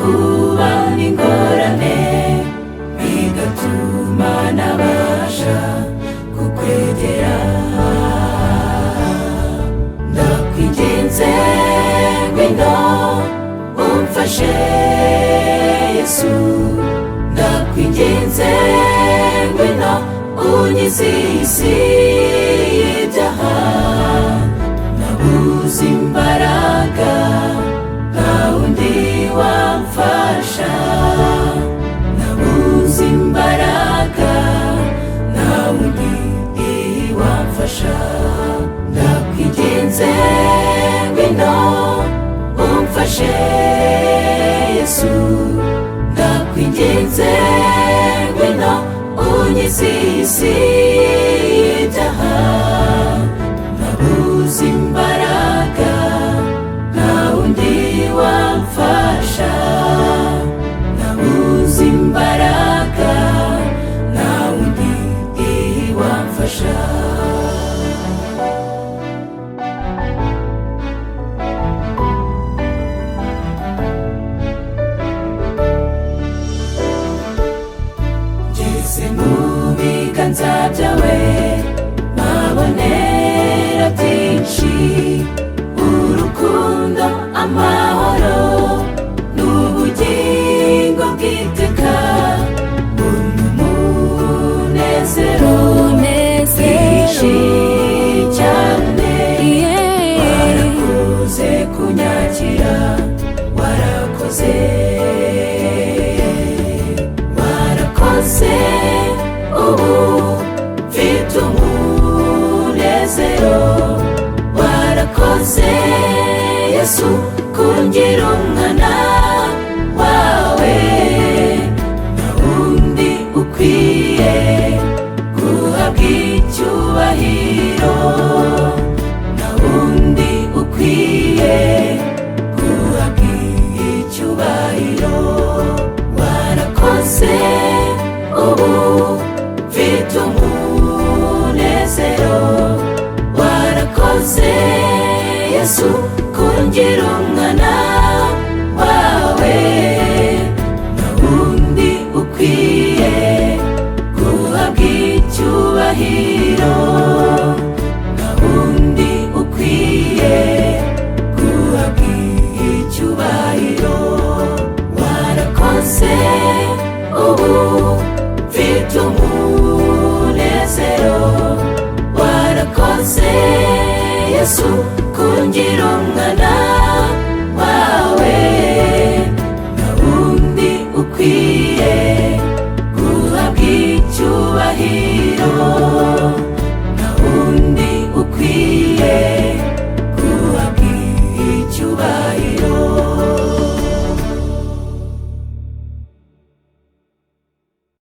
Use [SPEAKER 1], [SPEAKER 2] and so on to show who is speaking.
[SPEAKER 1] kuba n'ingorane bigatuma nabasha kukwegera. Ndakwinginze ngwino umfashe Yesu, ndakwinginze ngwino unkize isi y'ibyaha. Nabuze imbaraga nta wundi wamfasha, nabuze imbaraga nta wundi wamfasha. Ndakwinginze ngwino umfashe Yesu, ndakwinginze ngwino unkize isi y'ibyaha. Nabuze imbaraga nta wundi wamfasha, nabuze imbaraga nta wundi wamfasha. Ngeze mu biganza byawe mpabonera byinshi, urukundo, amahoro n'ubugingo bw'iteka. Mbona umunezero mwinshi cyane, warakoze kunyakira, warakoze, warakoze, ubu mfite umunezero. Warakoze Yesu kungira umwana wawe, nta wundi ukwiye guhabwa icyubahiro, nta wundi ukwiye guhabwa icyubahiro. Warakoze, ubu mfite umunezero. Warakoze Yesu kungira umwana wawe, nta wundi ukwiye guhabwa icyubahiro, nta wundi ukwiye guhabwa icyubahiro. Warakoze, ubu mfite umunezero. Warakoze Yesu kungira umwana